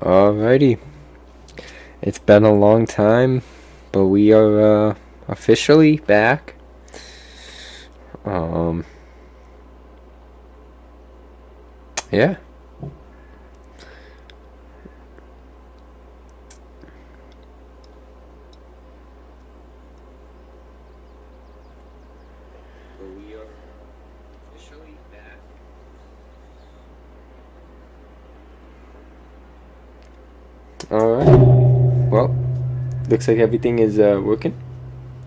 Alrighty, it's been a long time, but we are officially back. Yeah. Alright. Well, looks like everything is working.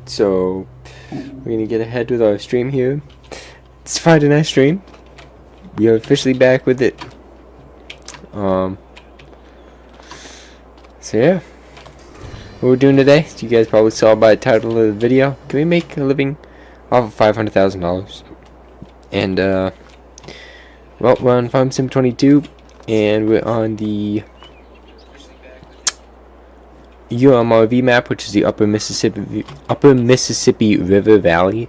So, we're gonna get ahead with our stream here. It's Friday night stream. We are officially back with it. So yeah. What we're doing today, as you guys probably saw by the title of the video, can we make a living off of $500,000? And, well, we're on Farm Sim 22, and we're on the UMRV map, which is the Upper Mississippi River Valley.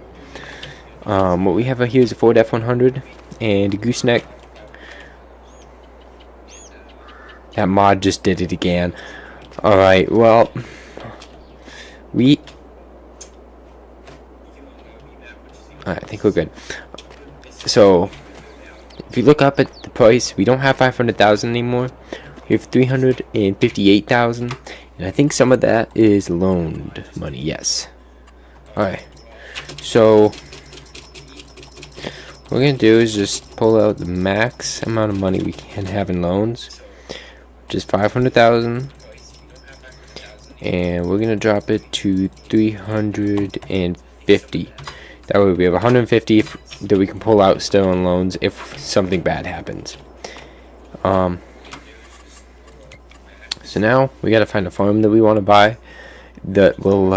What we have here is a Ford F-100 and a gooseneck. That mod just did it again. Alright, well, I think we're good. So, if you look up at the price, we don't have 500,000 anymore. We have 358,000, and I think some of that is loaned money. Yes. Alright. So, what we're gonna do is just pull out the max amount of money we can have in loans, which is 500,000. And we're gonna drop it to 350. That way we have 150 that we can pull out still in loans if something bad happens. So now we gotta find a farm that we want to buy that will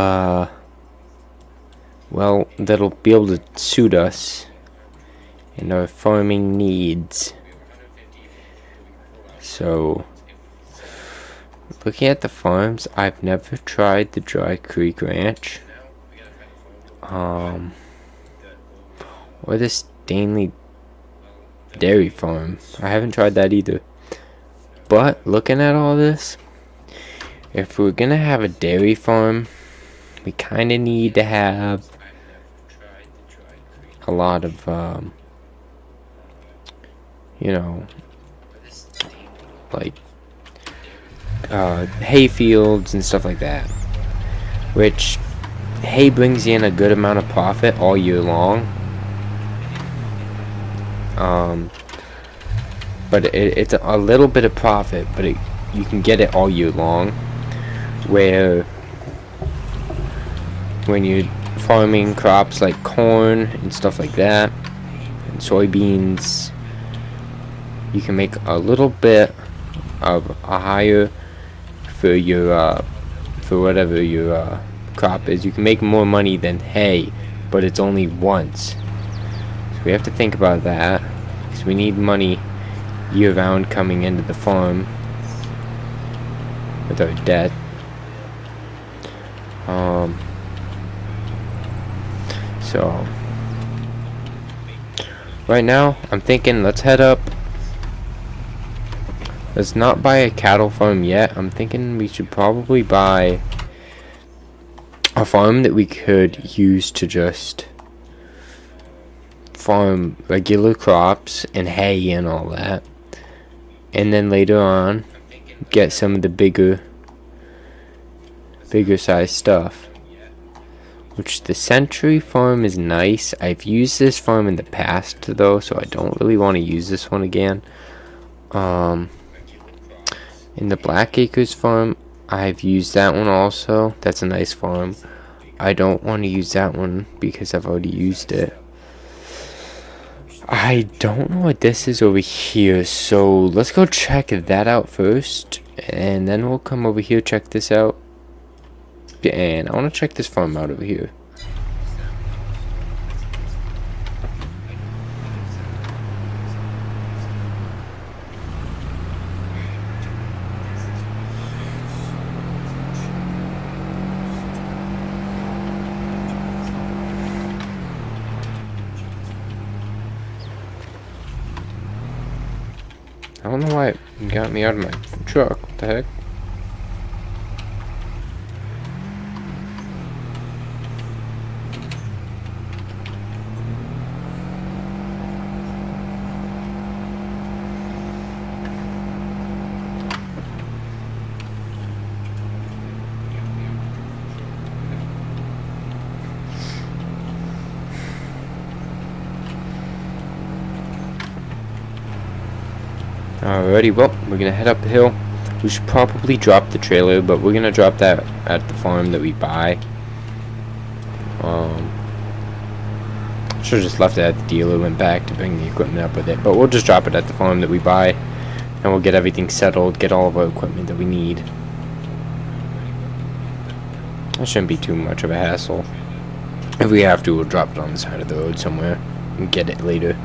well, that'll be able to suit us and our farming needs. So, looking at the farms, I've never tried the Dry Creek Ranch, or the Stanley Dairy Farm. I haven't tried that either. But looking at all this, if we're gonna have a dairy farm, we kind of need to have a lot of, you know, like hay fields and stuff like that, which hay brings in a good amount of profit all year long. But it's a little bit of profit, but you can get it all year long, where when you're farming crops like corn and stuff like that and soybeans, you can make a little bit of a higher for your for whatever your crop is. You can make more money than hay, but it's only once. So we have to think about that, because we need money year round coming into the farm with our debt. So right now I'm thinking let's head up. Let's not buy a cattle farm yet. I'm thinking we should probably buy a farm that we could use to just farm regular crops and hay and all that, and then later on get some of the bigger size stuff, which the Century farm is nice. I've used this farm in the past though, so I don't really want to use this one again. In the Black Acres farm, I've used that one also. That's a nice farm. I don't want to use that one because I've already used it. I don't know what this is over here, so let's go check that out first, and then we'll come over here, check this out. And I want to check this farm out over here. I don't know why it got me out of my truck. What the heck? Alrighty, well, we're gonna head up the hill. We should probably drop the trailer, but we're gonna drop that at the farm that we buy. Should have just left it at the dealer, went back to bring the equipment up with it, but we'll just drop it at the farm that we buy, and we'll get everything settled, get all of our equipment that we need. That shouldn't be too much of a hassle. If we have to, we'll drop it on the side of the road somewhere and get it later.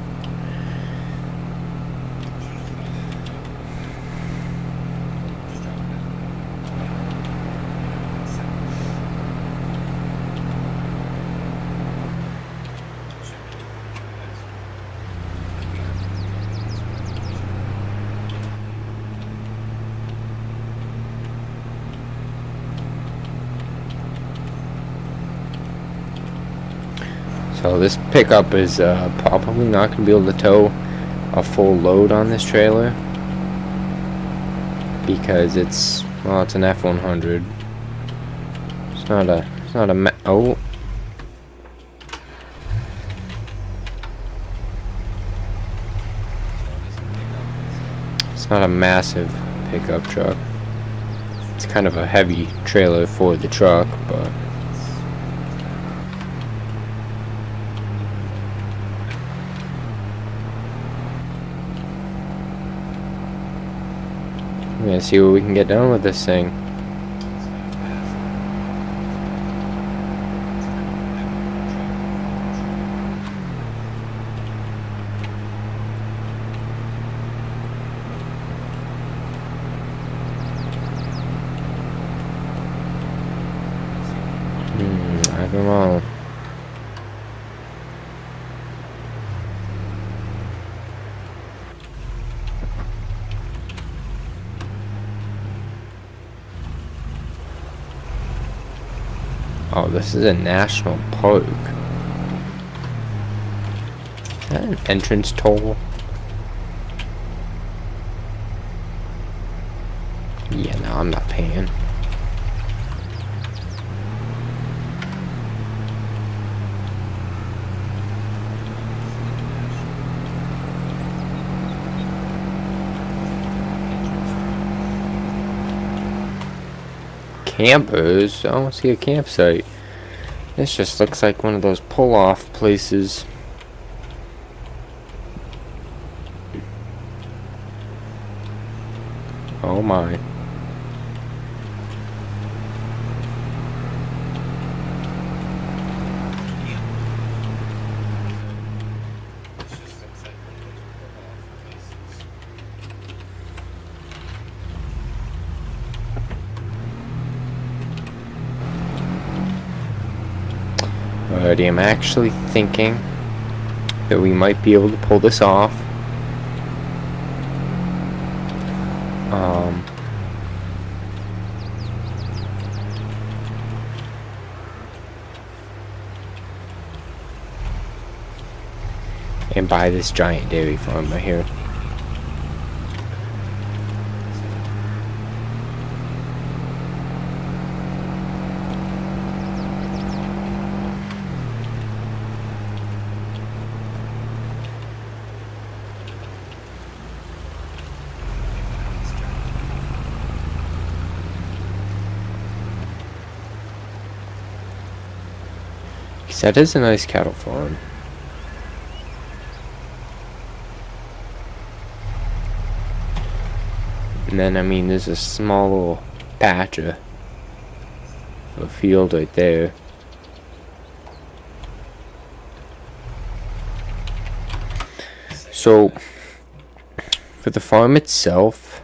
So this pickup is probably not going to be able to tow a full load on this trailer because it's, well, it's an F100. It's not a oh. It's not a massive pickup truck. It's kind of a heavy trailer for the truck, but we're gonna see what we can get done with this thing. I don't know. Oh, this is a national park. Is that an entrance toll? Yeah, no, I'm not paying. Campers? I don't see a campsite. This just looks like one of those pull-off places. Oh my. Alrighty, I'm actually thinking that we might be able to pull this off. And buy this giant dairy farm right here. That is a nice cattle farm. And then, I mean, there's a small little patch of a field right there. So, for the farm itself,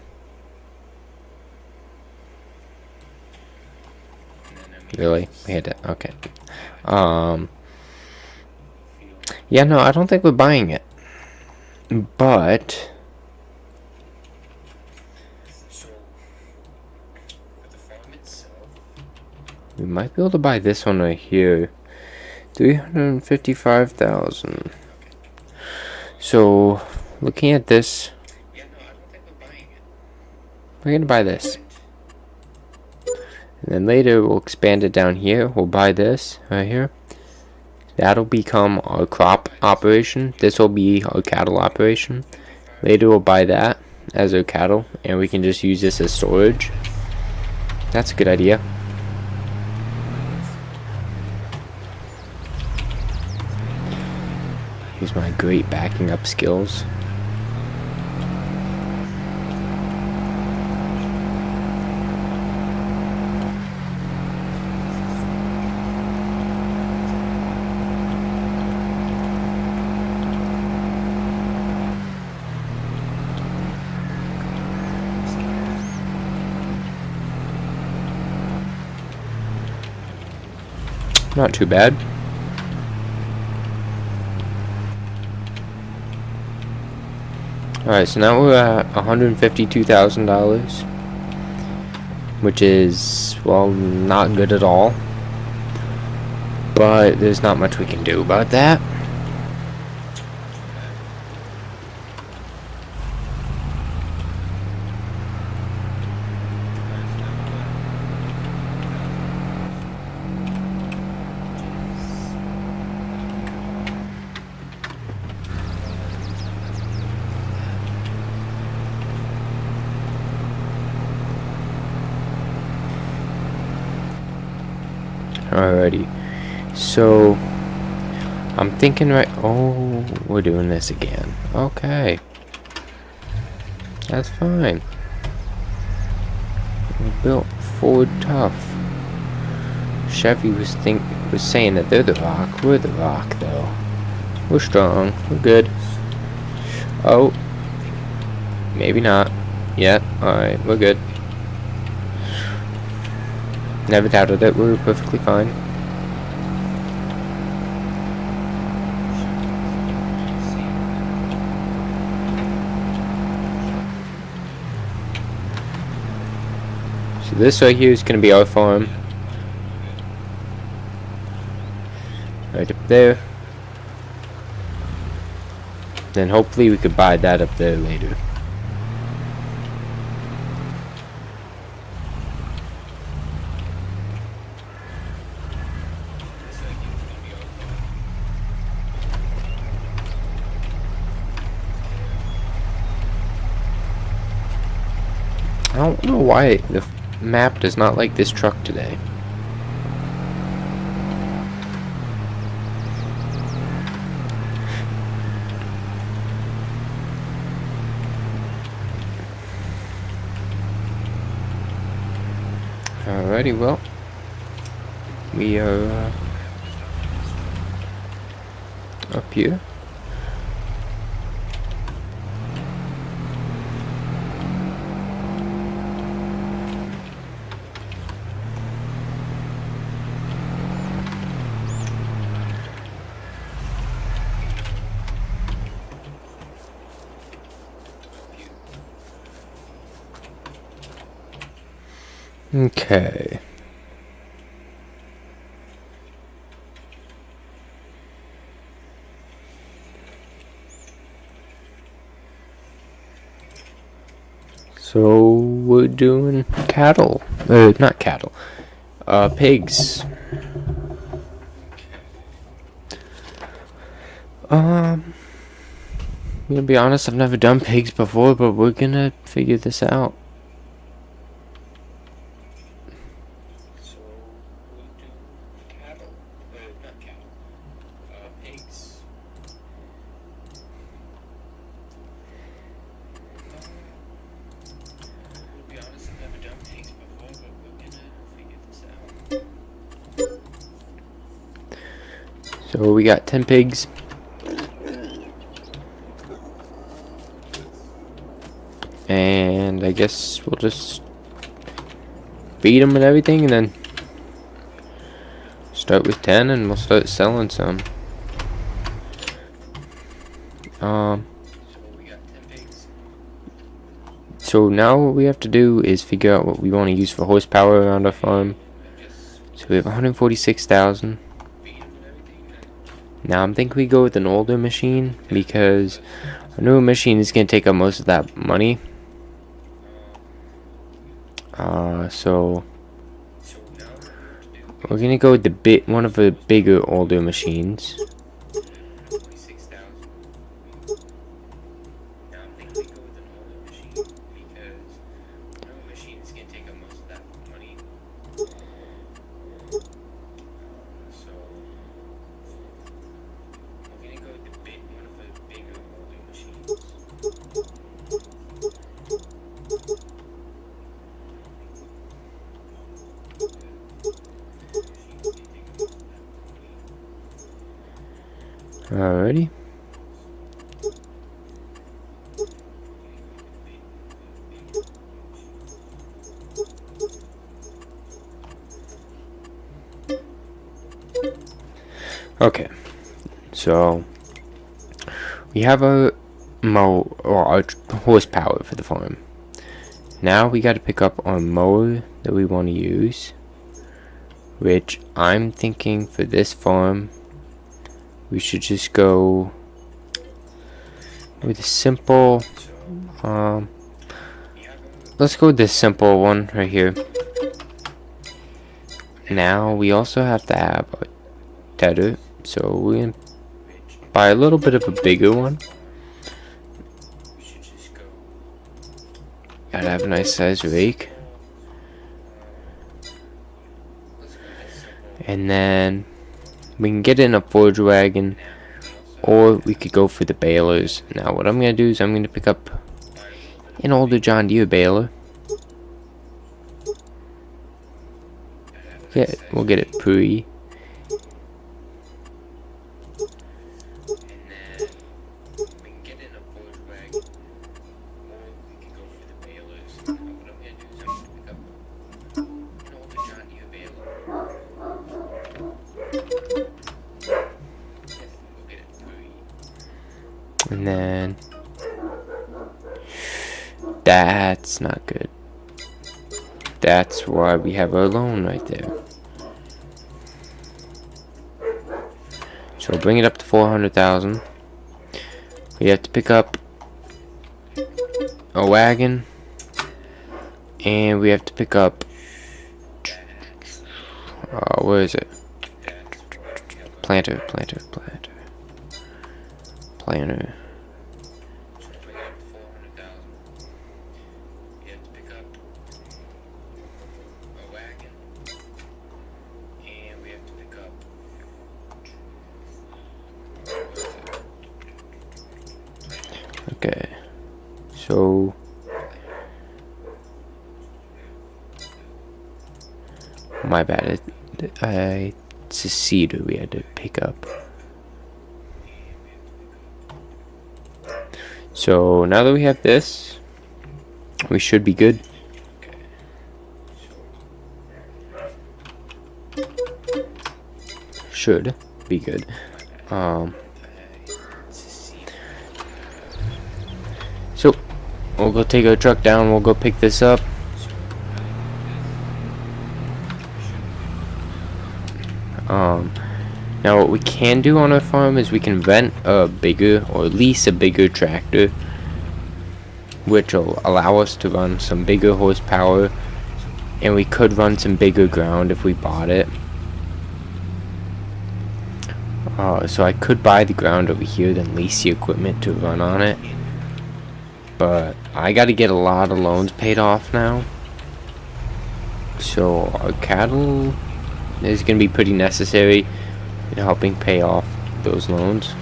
really? We had to, okay. Yeah, no, I don't think we're buying it. But We might be able to buy this one right here. 355,000. So, looking at this, we're gonna buy this. And then later we'll expand it down here. We'll buy this right here. That'll become our crop operation. This will be our cattle operation. Later we'll buy that as our cattle, and we can just use this as storage. That's a good idea. Use my great backing up skills. Not too bad. Alright, so now we're at $152,000, which is, well, not good at all. But there's not much we can do about that. Alrighty, so I'm thinking oh, we're doing this again. Okay, that's fine. We built Ford tough. Chevy was saying that they're the rock. We're the rock, though. We're strong. We're good. Oh, maybe not yet. Alright, we're good. Never doubted it. We were perfectly fine. So this right here is going to be our farm. Right up there. Then hopefully we could buy that up there later. I don't know why the map does not like this truck today. Alrighty, well, we are up here. Okay. So we're doing cattle. Not cattle. Pigs. I'm gonna be honest, I've never done pigs before, but we're gonna figure this out. So we got 10 pigs. And I guess we'll just feed them and everything, and then start with 10 and we'll start selling some. So now what we have to do is figure out what we want to use for horsepower around our farm. So we have 146,000. Now I'm thinking we go with an older machine because a newer machine is going to take up most of that money. So we're going to go with one of the bigger older machines. Alrighty. Okay, so we have our horsepower for the farm. Now we got to pick up our mower that we want to use, which I'm thinking for this farm we should just go with a simple let's go with this simple one right here. Now we also have to have a tether, so we're gonna buy a little bit of a bigger one. Gotta have a nice size rake. And then we can get in a forage wagon, or we could go for the balers. Now what I'm gonna do is I'm gonna pick up an older John Deere baler. Yeah, we'll get it pre. And then that's not good. That's why we have our loan right there. So we'll bring it up to 400,000. We have to pick up a wagon, and we have to pick up where is it? Planter. Okay, so my bad. It's a cedar we had to pick up. So now that we have this, we should be good. Should be good. So we'll go take our truck down. We'll go pick this up. Now what we can do on our farm is we can rent a bigger or lease a bigger tractor, which will allow us to run some bigger horsepower, and we could run some bigger ground if we bought it. So I could buy the ground over here, then lease the equipment to run on it, but I got to get a lot of loans paid off now, so our cattle is going to be pretty necessary in helping pay off those loans.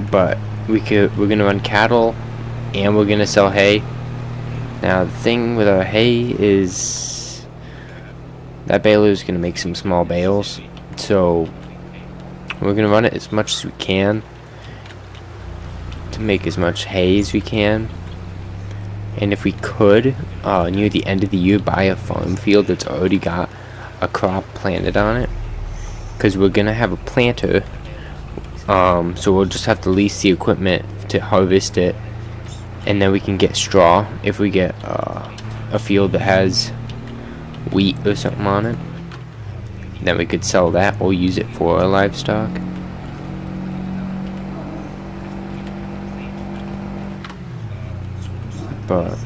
But we're gonna run cattle, and we're gonna sell hay. Now the thing with our hay is that baler is gonna make some small bales, so we're gonna run it as much as we can to make as much hay as we can. And if we could, near the end of the year, buy a farm field that's already got a crop planted on it, because we're gonna have a planter, so we'll just have to lease the equipment to harvest it and then we can get straw if we get a field that has wheat or something on it. Then we could sell that or use it for our livestock. But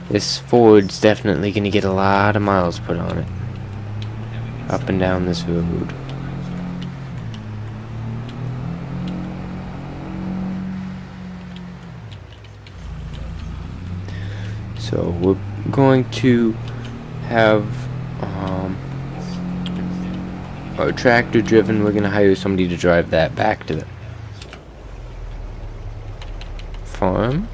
this Ford's definitely gonna get a lot of miles put on it. Up and down this road. So we're going to have our tractor driven. We're gonna hire somebody to drive that back to the farm,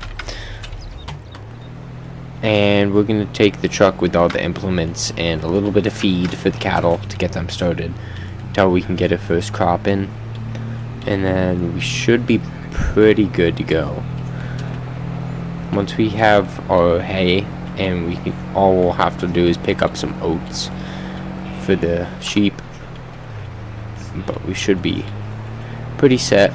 and we're gonna take the truck with all the implements and a little bit of feed for the cattle to get them started until we can get our first crop in, and then we should be pretty good to go. Once we have our hay, and we can, all we'll have to do is pick up some oats for the sheep, but we should be pretty set.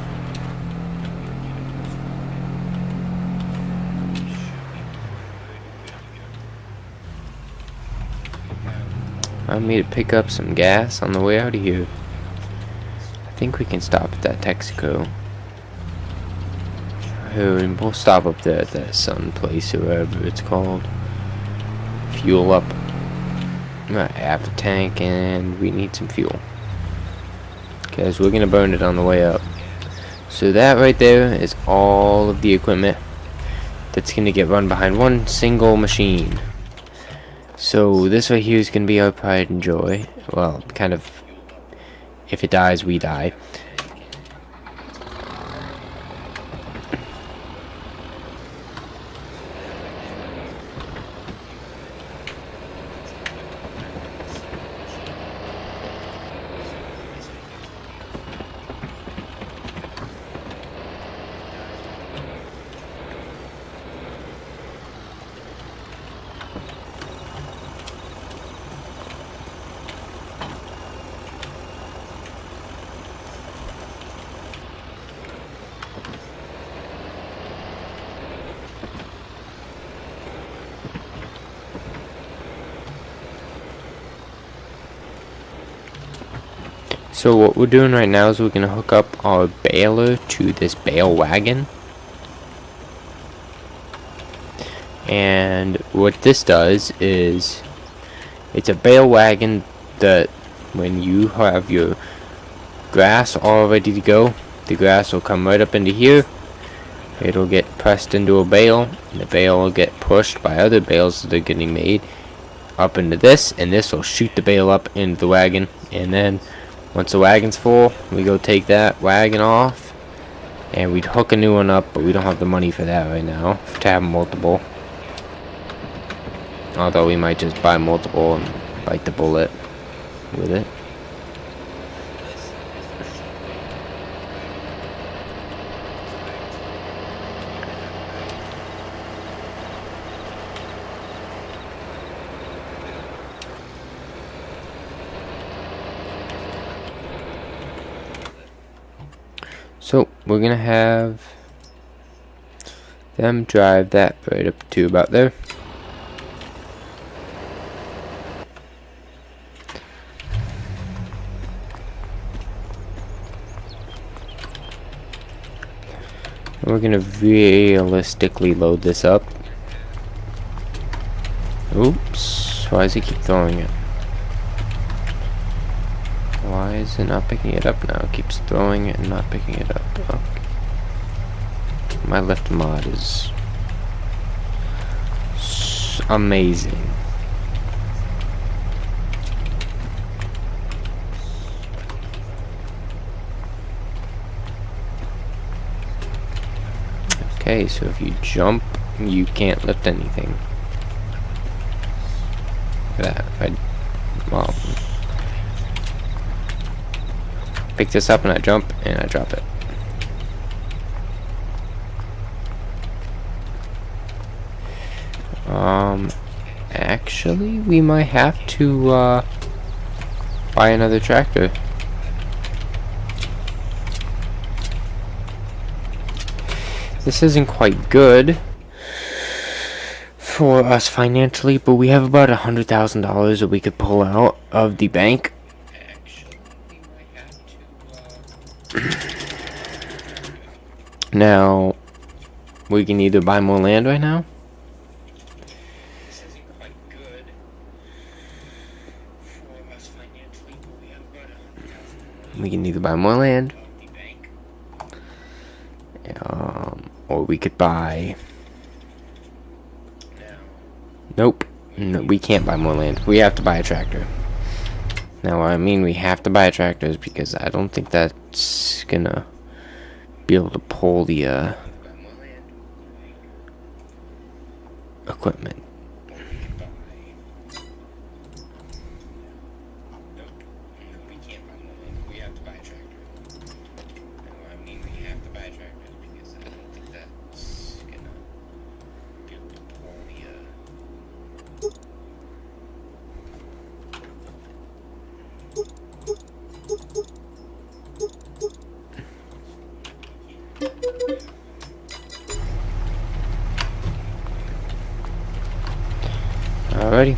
I need to pick up some gas on the way out of here. I think we can stop at that Texaco. And we'll stop up there at that Sun place or whatever it's called. Fuel up. I have a tank and we need some fuel, because we're gonna burn it on the way up. So that right there is all of the equipment that's gonna get run behind one single machine. So this right here is gonna be our pride and joy. Well, kind of, if it dies, we die. So what we're doing right now is we're going to hook up our baler to this bale wagon. And what this does is, it's a bale wagon that when you have your grass all ready to go, the grass will come right up into here. It'll get pressed into a bale, and the bale will get pushed by other bales that are getting made up into this, and this will shoot the bale up into the wagon. And then once the wagon's full, we go take that wagon off, and we'd hook a new one up, but we don't have the money for that right now, to have multiple. Although we might just buy multiple and bite the bullet with it. So we're gonna have them drive that right up to about there. And we're gonna realistically load this up. Oops, why does he keep throwing it? Why is it not picking it up now? It keeps throwing it and not picking it up. Okay. My left mod is amazing. Okay, so if you jump, you can't lift anything. Look at that. If I, well, pick this up and I jump and I drop it. Actually, we might have to buy another tractor. This isn't quite good for us financially, but we have about $100,000 that we could pull out of the bank. Now, we can either buy more land right now. We can either buy more land, or we could buy... Nope. No, we can't buy more land. We have to buy a tractor. Now, I mean we have to buy a tractor is because I don't think that's gonna be able to pull the equipment. Alrighty.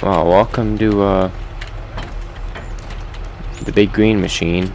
Well, welcome to the big green machine.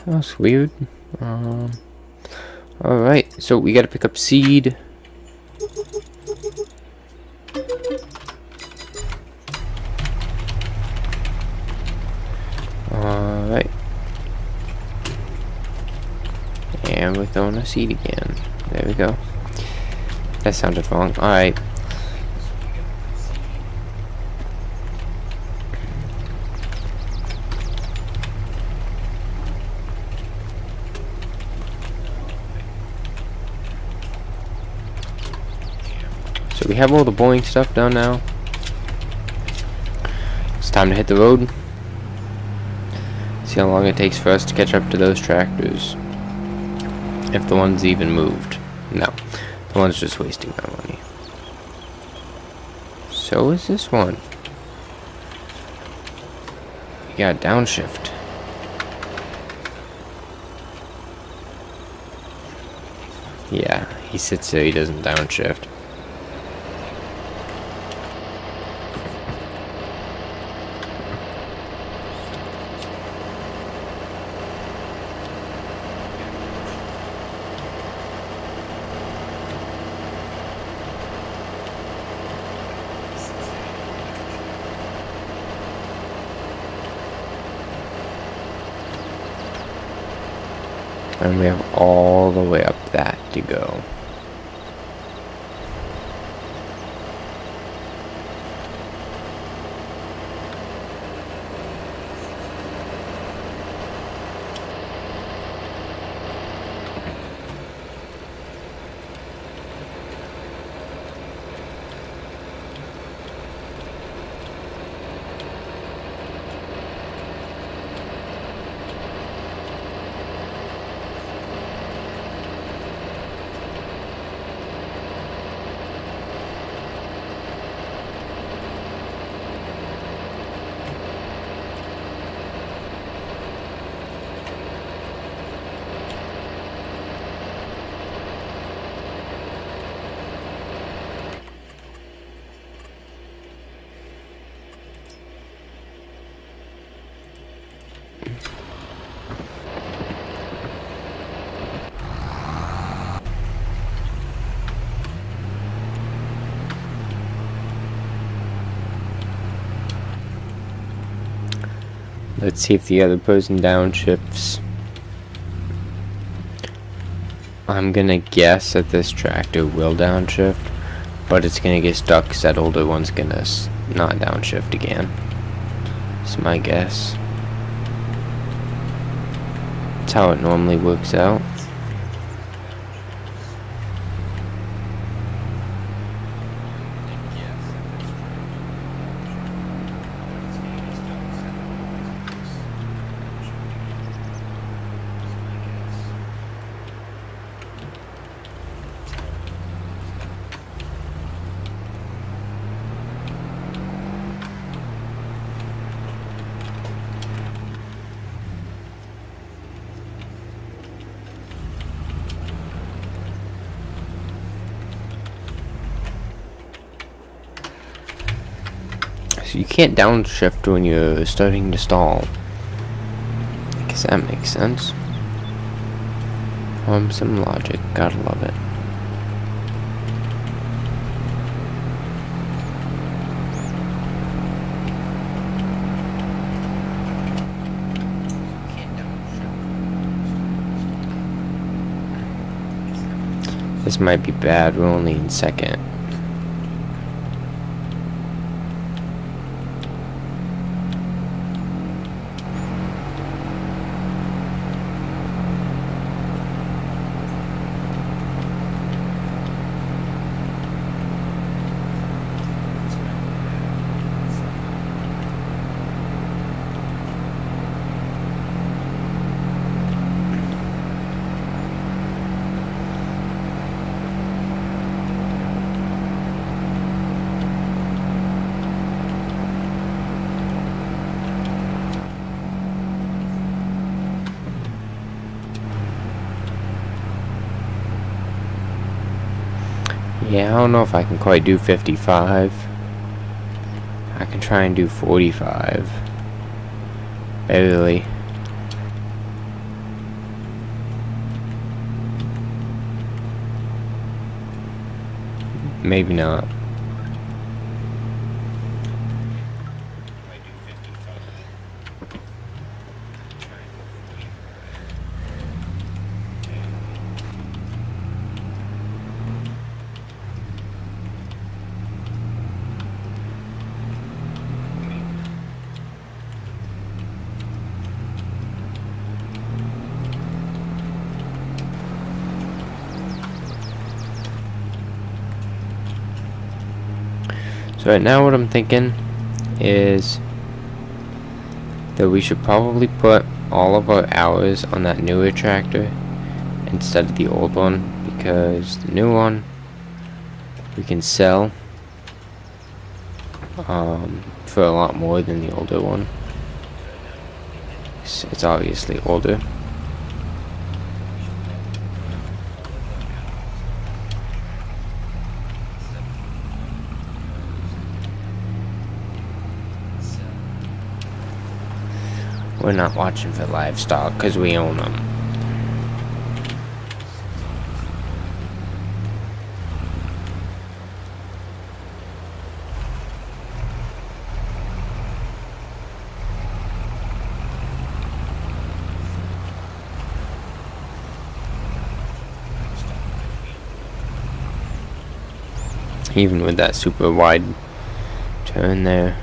That's weird. Alright, so we gotta pick up seed. Alright. And we're throwing a seed again. There we go. That sounded wrong. Alright. So we have all the boring stuff done now. It's time to hit the road. See how long it takes for us to catch up to those tractors. If the one's even moved. No. The one's just wasting my money. So is this one. You got downshift. Yeah, he sits there, he doesn't downshift. And we have all the way up that to go. Let's see if the other person downshifts. I'm gonna guess that this tractor will downshift, but it's gonna get stuck because that older one's gonna not downshift again. That's my guess. That's how it normally works out. So you can't downshift when you're starting to stall. I guess that makes sense. Some logic, gotta love it. This might be bad, we're only in second. Yeah, I don't know if I can quite do 55. I can try and do 45. Barely. Maybe not. So right now what I'm thinking is that we should probably put all of our hours on that newer tractor instead of the old one, because the new one we can sell for a lot more than the older one. It's obviously older. We're not watching for livestock because we own them. Even with that super wide turn there.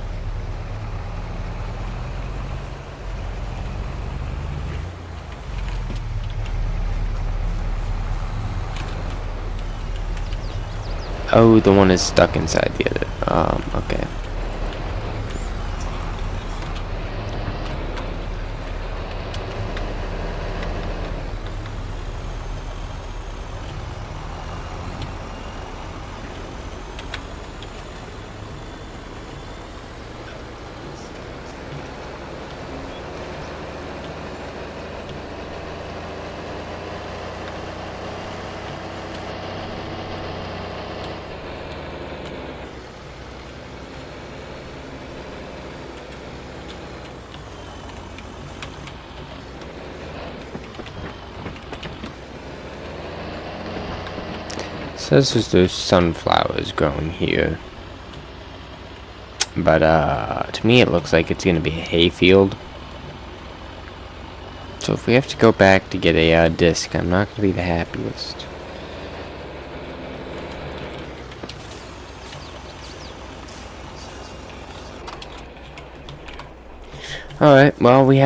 Oh, the one is stuck inside the other. Okay. Says there's sunflowers growing here, but to me it looks like it's gonna be a hayfield. So if we have to go back to get a disc, I'm not going to be the happiest. Alright, well, we have